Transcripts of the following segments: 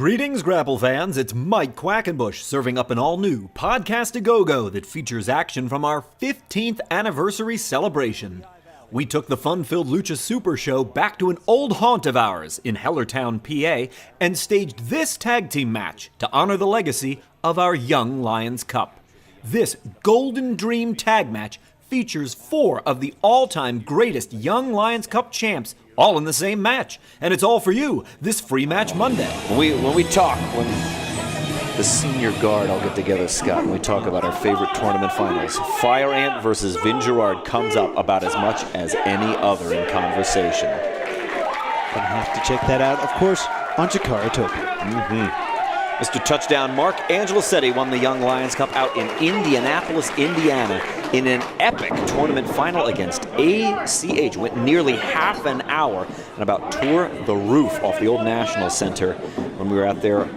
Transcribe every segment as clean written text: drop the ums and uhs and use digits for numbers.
Greetings, Grapple fans. It's Mike Quackenbush serving up an all-new Podcast-A-Go-Go that features action from our 15th anniversary celebration. We took the fun-filled Lucha Super Show back to an old haunt of ours in Hellertown, PA, and staged this tag team match to honor the legacy of our Young Lions Cup. This Golden Dream tag match features 4 of the all-time greatest Young Lions Cup champs all in the same match. And it's all for you this Free Match Monday. When the senior guard all get together, Scott, and we talk about our favorite tournament finals, Fire Ant versus Vin Gerard comes up about as much as any other in conversation. Gonna have to check that out, of course, on CHIKARA. Mr. Touchdown Mark Angelicetti won the Young Lions Cup out in Indianapolis, Indiana, in an epic tournament final against ACH. Went nearly half an hour and about tore the roof off the old National Center when we were out there a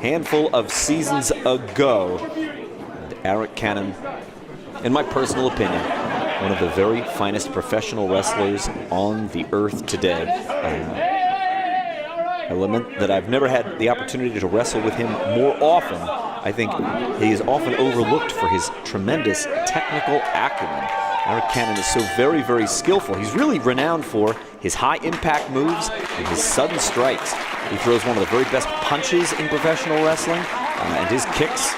handful of seasons ago. And Arik Cannon, in my personal opinion, one of the very finest professional wrestlers on the earth today. Element that I've never had the opportunity to wrestle with him more often. I think he is often overlooked for his tremendous technical acumen. Arik Cannon is so very, very skillful. He's really renowned for his high-impact moves and his sudden strikes. He throws one of the very best punches in professional wrestling, and his kicks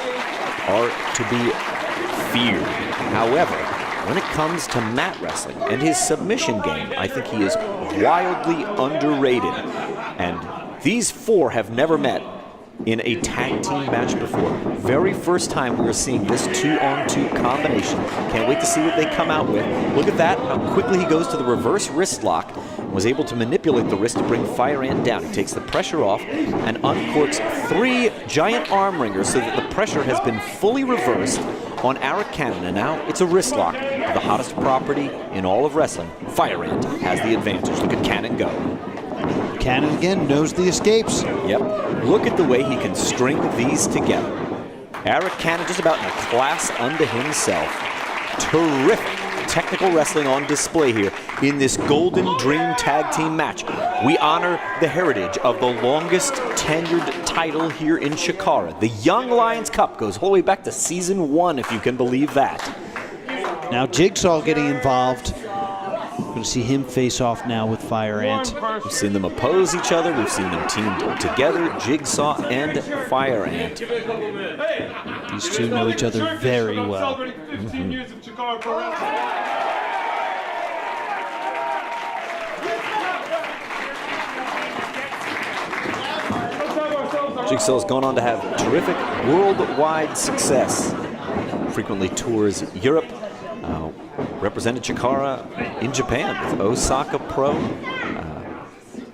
are to be feared. However, when it comes to mat wrestling and his submission game, I think he is wildly underrated. And these 4 have never met in a tag team match before. Very first time we are seeing this 2-on-2 combination. Can't wait to see what they come out with. Look at that, how quickly he goes to the reverse wrist lock and was able to manipulate the wrist to bring Fire Ant down. He takes the pressure off and uncorks 3 giant arm ringers so that the pressure has been fully reversed on Arik Cannon. And now it's a wrist lock, the hottest property in all of wrestling. Fire Ant has the advantage. Look at Cannon go. Cannon again knows the escapes. Yep. Look at the way he can string these together. Arik Cannon just about in a class unto himself. Terrific technical wrestling on display here in this Golden Dream tag team match. We honor the heritage of the longest tenured title here in CHIKARA. The Young Lions Cup goes all the way back to season 1, if you can believe that. Now Jigsaw getting involved. We're going to see him face off now with Fire Ant. We've seen them oppose each other. We've seen them teamed together, Jigsaw and Fire Ant. These two know each other very well. Jigsaw's gone on to have terrific worldwide success. Frequently tours Europe. Represented CHIKARA in Japan with Osaka Pro.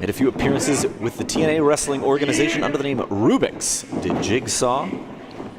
Made a few appearances with the TNA Wrestling Organization under the name Rubik's. Did Jigsaw.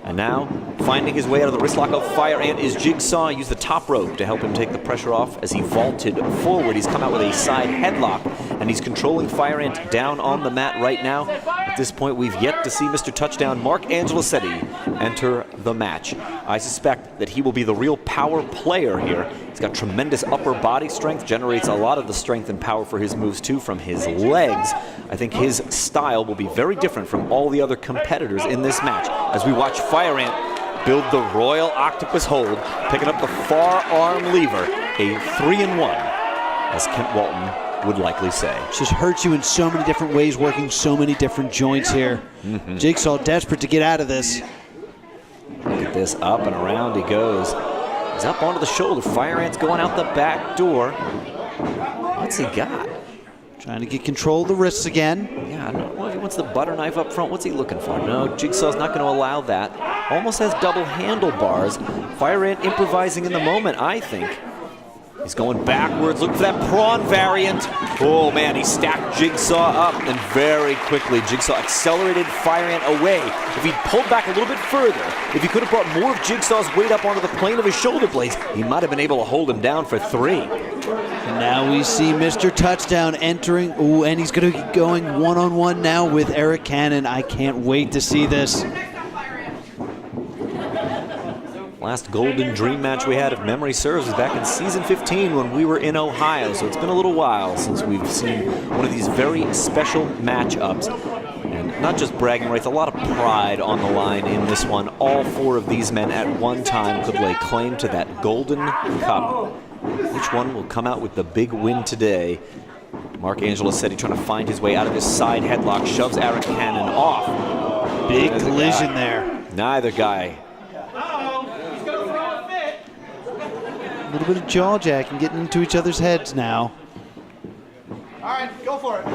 And now, finding his way out of the wrist lock of Fire Ant is Jigsaw. Used the top rope to help him take the pressure off as he vaulted forward. He's come out with a side headlock, and he's controlling Fire Ant down on the mat right now. At this point, we've yet to see Mr. Touchdown Mark Angelicetti enter the match. I suspect that he will be the real power player here. He's got tremendous upper body strength, generates a lot of the strength and power for his moves too from his legs. I think his style will be very different from all the other competitors in this match as we watch Fire Ant build the Royal Octopus hold, picking up the far arm lever, a 3-in-1, as Kent Walton would likely say. Just hurts you in so many different ways, working so many different joints here. Jigsaw desperate to get out of this. Look at this, up and around he goes. He's up onto the shoulder. Fire Ant's going out the back door. What's he got? Trying to get control of the wrists again. Yeah, I don't know if he wants the butter knife up front. What's he looking for? No, Jigsaw's not going to allow that. Almost has double handlebars. Fire Ant improvising in the moment, I think. He's going backwards, looking for that prawn variant. Oh man, he stacked Jigsaw up, and very quickly Jigsaw accelerated Fire Ant away. If he'd pulled back a little bit further, if he could have brought more of Jigsaw's weight up onto the plane of his shoulder blades, he might have been able to hold him down for 3. And now we see Mr. Touchdown entering. Ooh, and he's going to be going one-on-one now with Arik Cannon. I can't wait to see this. Last Golden Dream match we had, if memory serves, was back in season 15 when we were in Ohio. So it's been a little while since we've seen one of these very special matchups. And not just bragging rights, a lot of pride on the line in this one. All 4 of these men at one time could lay claim to that golden cup. Which one will come out with the big win today? Mark Angelisetti trying to find his way out of this side headlock, shoves Arik Cannon off. Big collision there. Neither guy. A little bit of jaw jacking, getting into each other's heads now. All right, go for it.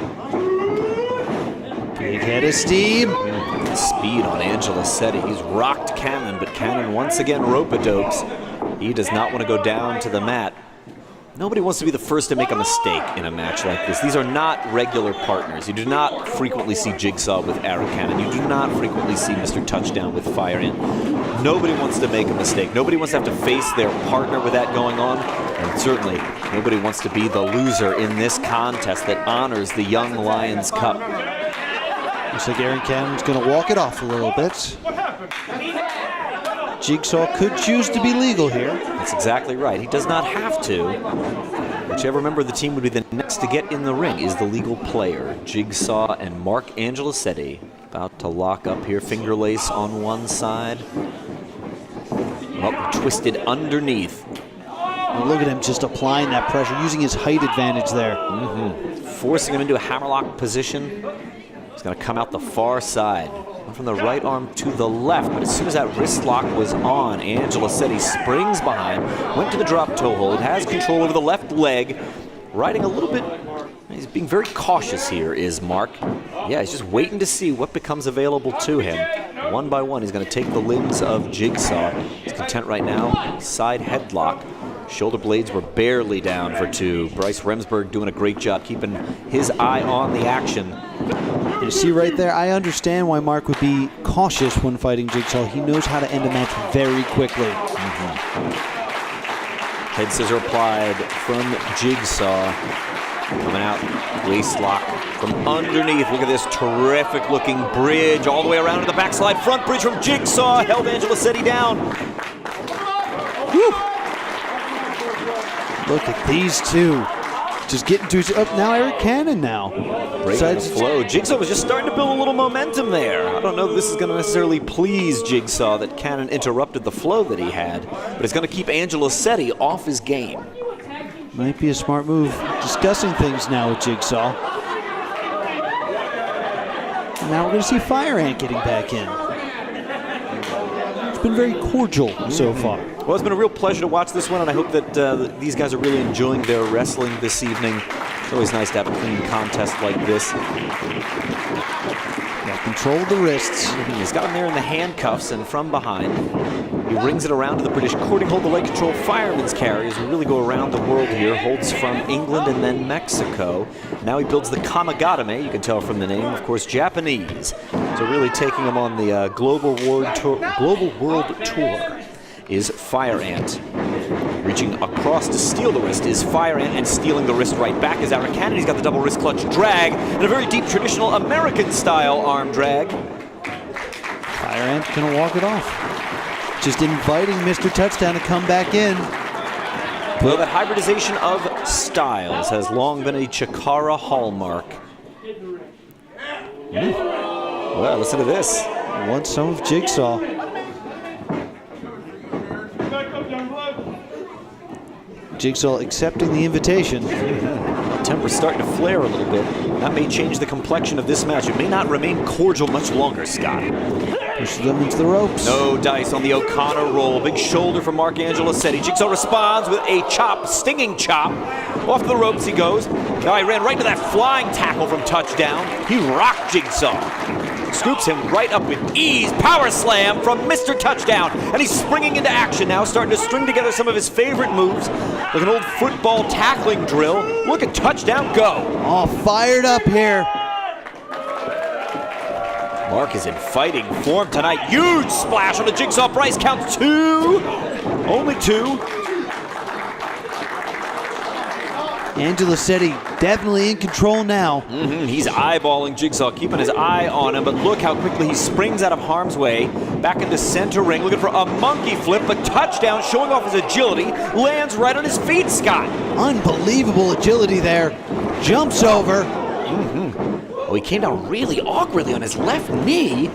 Big head of steam. Speed on Angelisetti. He's rocked Cannon, but Cannon once again rope-a-dopes. He does not want to go down to the mat. Nobody wants to be the first to make a mistake in a match like this. These are not regular partners. You do not frequently see Jigsaw with Arik Cannon. You do not frequently see Mr. Touchdown with Fire Ant. Nobody wants to make a mistake. Nobody wants to have to face their partner with that going on. And certainly, nobody wants to be the loser in this contest that honors the Young Lions Cup. Looks like Arik Cannon's going to walk it off a little bit. Jigsaw could choose to be legal here. That's exactly right. He does not have to. Whichever member of the team would be the next to get in the ring is the legal player. Jigsaw and Mark Angelisetti about to lock up here. Finger lace on one side. Oh, twisted underneath. Oh, look at him just applying that pressure, using his height advantage there. Forcing him into a hammerlock position. He's going to come out the far side. From the right arm to the left, but as soon as that wrist lock was on, Angelisetti springs behind, went to the drop toe hold, has control over the left leg, riding a little bit. He's being very cautious here, is Mark. Yeah, he's just waiting to see what becomes available to him. One by one, he's going to take the limbs of Jigsaw. He's content right now. Side headlock. Shoulder blades were barely down for 2. Bryce Remsburg doing a great job keeping his eye on the action. You see right there, I understand why Mark would be cautious when fighting Jigsaw. He knows how to end a match very quickly. Head scissor applied from Jigsaw. Coming out, waist lock from underneath. Look at this terrific looking bridge all the way around to the backslide. Front bridge from Jigsaw. Held Angelisetti down. Whew. Look at these two. Just getting to up now. Arik Cannon now. Breaking the flow. Jigsaw was just starting to build a little momentum there. I don't know if this is going to necessarily please Jigsaw that Cannon interrupted the flow that he had, but it's going to keep Angelisetti off his game. Might be a smart move. Discussing things now with Jigsaw. And now we're going to see Fire Ant getting back in. It's been very cordial so far. Well, it's been a real pleasure to watch this one, and I hope that these guys are really enjoying their wrestling this evening. It's always nice to have a clean contest like this. Yeah, control the wrists. He's got him there in the handcuffs, and from behind, he rings it around to the British courting hold, the leg control fireman's carry as we really go around the world here. Holds from England and then Mexico. Now he builds the Kamagatame, you can tell from the name, of course, Japanese. So really taking him on the Global World Tour is Fire Ant. Reaching across to steal the wrist is Fire Ant, and stealing the wrist right back is Arik Cannon. He's got the double wrist clutch drag and a very deep traditional American style arm drag. Fire Ant gonna walk it off. Just inviting Mr. Touchdown to come back in. Well, that hybridization of styles has long been a CHIKARA hallmark. Well, listen to this. Want some of Jigsaw. Jigsaw accepting the invitation. Temper's starting to flare a little bit. That may change the complexion of this match. It may not remain cordial much longer, Scott. Pushes them into the ropes. No dice on the O'Connor roll. Big shoulder from Mark Angelisetti. Jigsaw responds with a chop, stinging chop. Off the ropes he goes. Now he ran right to that flying tackle from Touchdown. He rocked Jigsaw. Scoops him right up with ease. Power slam from Mr. Touchdown. And he's springing into action now, starting to string together some of his favorite moves, like an old football tackling drill. Look at Touchdown go. Oh, fired up here. Mark is in fighting form tonight. Huge splash on the Jigsaw. Bryce counts 2. Only 2. Angelisetti definitely in control now. He's eyeballing Jigsaw, keeping his eye on him, but look how quickly he springs out of harm's way, back into center ring, looking for a monkey flip, but Touchdown, showing off his agility, lands right on his feet, Scott. Unbelievable agility there. Jumps over. Oh, he came down really awkwardly on his left knee.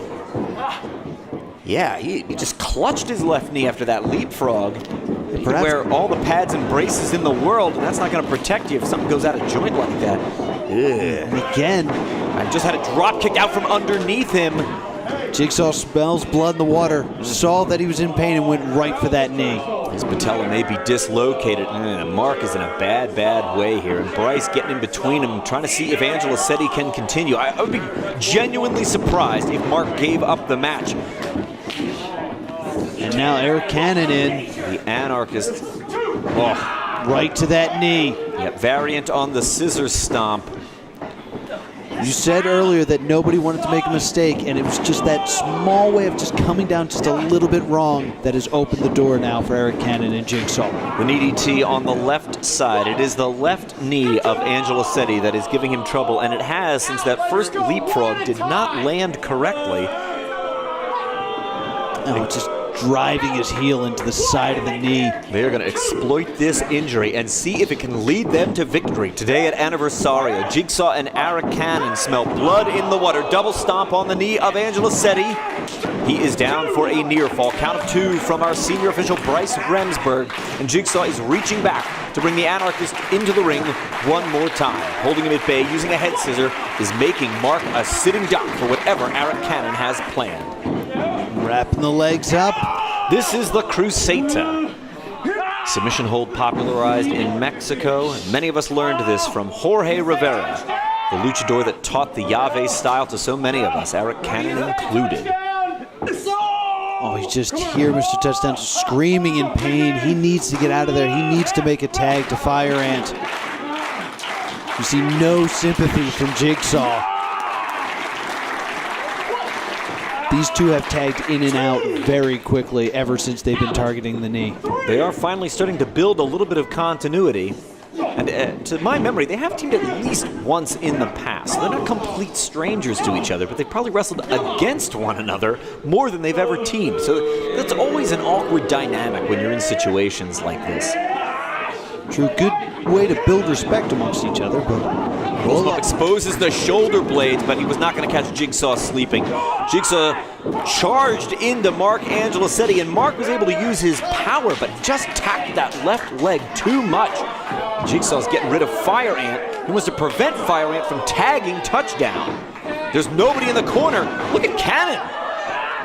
Yeah, he just clutched his left knee after that leapfrog. You can wear all the pads and braces in the world, and that's not going to protect you if something goes out of joint like that. Ugh. And again, I just had a drop kick out from underneath him. Jigsaw smells blood in the water, saw that he was in pain, and went right for that knee. His patella may be dislocated. Mark is in a bad, bad way here. And Bryce getting in between him, trying to see if Angela said he can continue. I would be genuinely surprised if Mark gave up the match. And now Eric Cannon in. The Anarchist. Oh. Right to that knee. Yeah, variant on the scissor stomp. You said earlier that nobody wanted to make a mistake, and it was just that small way of just coming down just a little bit wrong that has opened the door now for Eric Cannon and Jigsaw. The knee DT on the left side. It is the left knee of Angelo Setti that is giving him trouble, and it has since that first leapfrog did not land correctly. Oh, it's just driving his heel into the side of the knee. They are going to exploit this injury and see if it can lead them to victory. Today at Anniversario, Jigsaw and Arik Cannon smell blood in the water. Double stomp on the knee of Angelo Setti. He is down for a near fall. Count of 2 from our senior official Bryce Remsburg. And Jigsaw is reaching back to bring the Anarchist into the ring one more time. Holding him at bay using a head scissor is making Mark a sitting duck for whatever Arik Cannon has planned. Wrapping the legs up. This is the Cruceta. Submission hold popularized in Mexico. Many of us learned this from Jorge Rivera, the luchador that taught the Llave style to so many of us, Arik Cannon included. Oh, you just hear Mr. Touchdown screaming in pain. He needs to get out of there. He needs to make a tag to Fire Ant. You see no sympathy from Jigsaw. These two have tagged in and out very quickly ever since they've been targeting the knee. They are finally starting to build a little bit of continuity. And to my memory, they have teamed at least once in the past. They're not complete strangers to each other, but they've probably wrestled against one another more than they've ever teamed. So that's always an awkward dynamic when you're in situations like this. True, good way to build respect amongst each other, but... Rolls up, exposes the shoulder blades, but he was not going to catch Jigsaw sleeping. Jigsaw charged into Mark Angelo Setti, and Mark was able to use his power, but just tapped that left leg too much. Jigsaw's getting rid of Fire Ant. He wants to prevent Fire Ant from tagging Touchdown. There's nobody in the corner. Look at Cannon.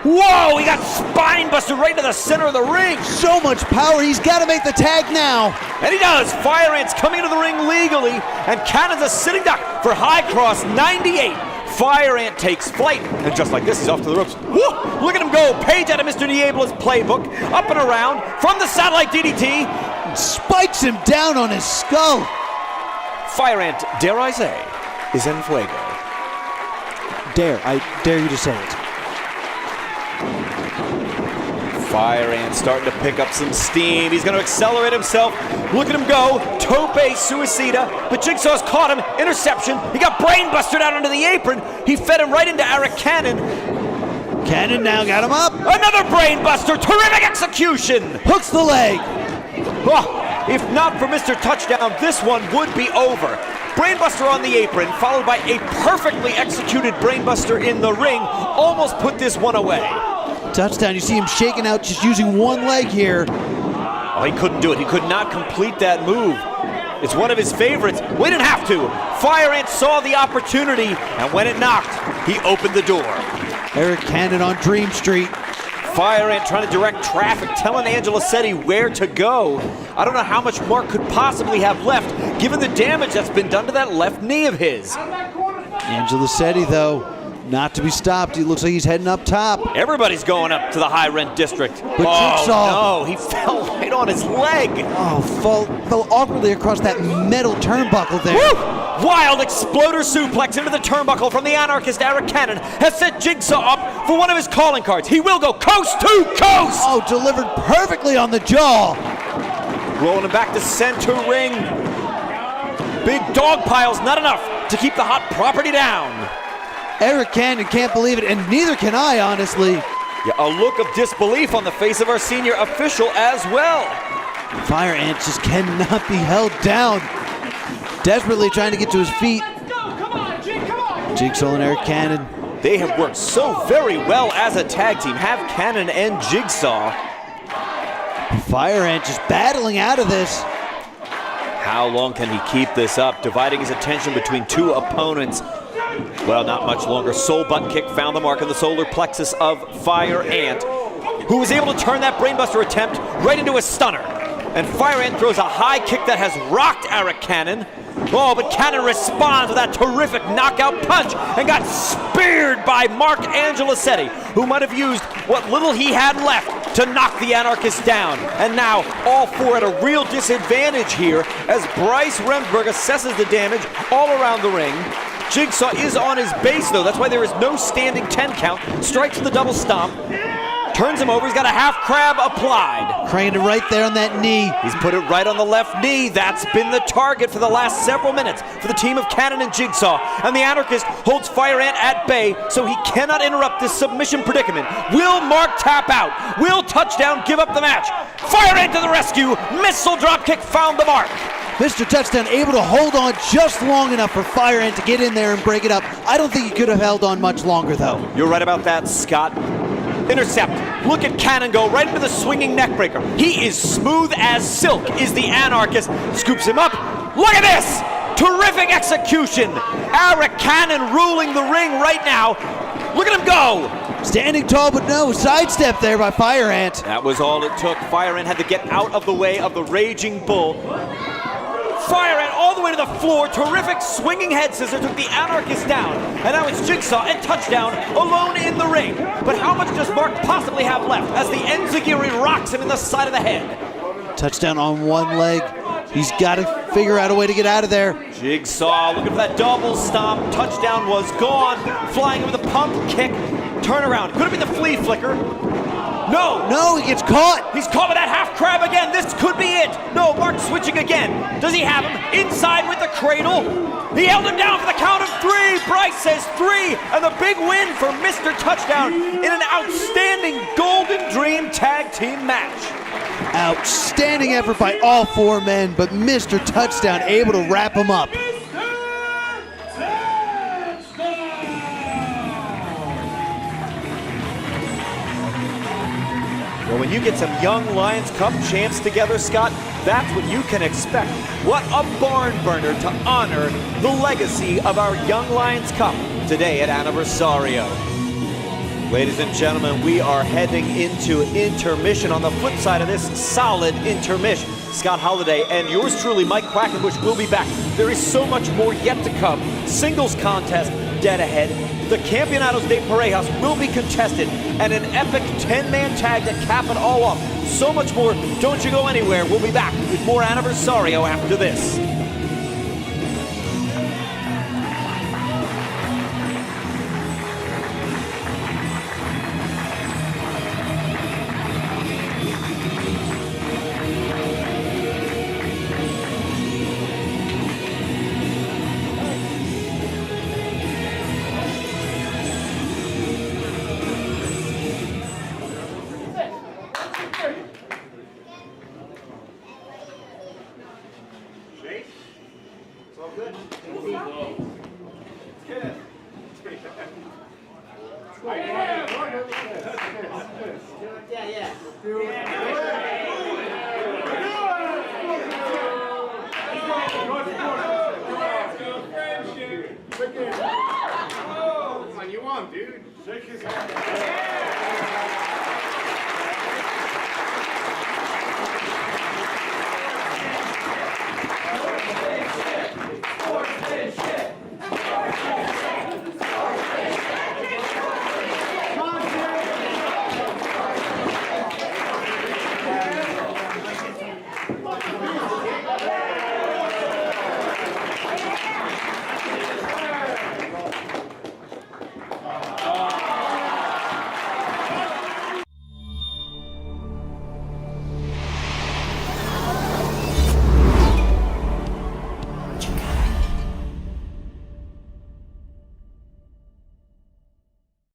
Whoa, he got spine busted right to the center of the ring. So much power, he's got to make the tag now. And he does. Fire Ant's coming into the ring legally, and Cannon's a sitting duck for High Cross 98. Fire Ant takes flight, and just like this, he's off to the ropes. Woo! Look at him go. Page out of Mr. Niebla's playbook. Up and around from the satellite DDT. Spikes him down on his skull. Fire Ant, dare I say, is en fuego. I dare you to say it. Fire Ant starting to pick up some steam. He's going to accelerate himself. Look at him go. Tope suicida. But Jigsaw's caught him. Interception. He got brain busted out onto the apron. He fed him right into Arik Cannon. Cannon now got him up. Another brain buster. Terrific execution. Hooks the leg. Oh, if not for Mr. Touchdown, this one would be over. Brainbuster on the apron, followed by a perfectly executed brainbuster in the ring, almost put this one away. Touchdown, you see him shaking out, just using one leg here. Oh, he couldn't do it. He could not complete that move. It's one of his favorites. We didn't have to. Fire Ant saw the opportunity, and when it knocked, he opened the door. Eric Cannon on Dream Street. Fire Ant trying to direct traffic, telling Angelo Setti where to go. I don't know how much Mark could possibly have left, given the damage that's been done to that left knee of his. Angelo Setti, though, not to be stopped. He looks like he's heading up top. Everybody's going up to the high rent district. But Jigsaw, no, he fell right on his leg. Oh, fell awkwardly across that metal turnbuckle there. Woo! Wild exploder suplex into the turnbuckle from the Anarchist Arik Cannon has set Jigsaw up for one of his calling cards. He will go coast to coast. Oh, delivered perfectly on the jaw. Rolling him back to center ring. Big dog pile's not enough to keep the hot property down. Eric Cannon can't believe it, and neither can I, honestly. Yeah, a look of disbelief on the face of our senior official as well. Fire Ant just cannot be held down. Desperately trying to get to his feet. Jigsaw and Arik Cannon. They have worked so very well as a tag team. Have Cannon and Jigsaw. Fire Ant just battling out of this. How long can he keep this up? Dividing his attention between two opponents. Well, not much longer. Soul butt kick found the mark in the solar plexus of Fire Ant, who was able to turn that brainbuster attempt right into a stunner. And Fire Ant throws a high kick that has rocked Arik Cannon. Oh, but Cannon responds with that terrific knockout punch and got speared by Mark Angelicetti, who might have used what little he had left to knock the Anarchist down. And now all four at a real disadvantage here as Bryce Remsburg assesses the damage all around the ring. Jigsaw is on his base though, that's why there is no standing 10 count. Strikes with the double stomp. Turns him over, he's got a half crab applied. Craning it right there on that knee. He's put it right on the left knee. That's been the target for the last several minutes for the team of Cannon and Jigsaw. And the Anarchist holds Fire Ant at bay so he cannot interrupt this submission predicament. Will Mark tap out? Will Touchdown give up the match? Fire Ant to the rescue. Missile dropkick found the mark. Mr. Touchdown able to hold on just long enough for Fire Ant to get in there and break it up. I don't think he could have held on much longer though. You're right about that, Scott. Intercept. Look at Cannon go right into the swinging neckbreaker. He is smooth as silk, is the Anarchist. Scoops him up. Look at this! Terrific execution. Arik Cannon ruling the ring right now. Look at him go. Standing tall, but no sidestep there by Fire Ant. That was all it took. Fire Ant had to get out of the way of the Raging Bull. Fire Ant all the way to the floor. Terrific swinging head scissor took the Anarchist down. And now it's Jigsaw and Touchdown alone in the ring. But how much does Mark possibly have left as the Enziguri rocks him in the side of the head? Touchdown on one leg. He's got to figure out a way to get out of there. Jigsaw looking for that double stomp. Touchdown was gone. Flying with a pump kick. Turnaround. Could have been the flea flicker. No! No, he gets caught! He's caught with that half crab again. This could be it. No, Mark switching again. Does he have him inside with the cradle? He held him down for the count of 3. Bryce says 3. And the big win for Mr. Touchdown in an outstanding Golden Dream tag team match. Outstanding effort by all 4 men, but Mr. Touchdown able to wrap him up. Well, when you get some young Lions Cup champs together, Scott, that's what you can expect. What a barn burner to honor the legacy of our young Lions Cup today at Anniversario. Ladies and gentlemen, we are heading into intermission. On the flip side of this solid intermission, Scott Holliday and yours truly, Mike Quackenbush, will be back. There is so much more yet to come. Singles contest dead ahead. The Campeonatos de Parejas will be contested, and an epic 10-man tag to cap it all off. So much more. Don't you go anywhere. We'll be back with more Anniversario after this. You want, dude. Shake his hand.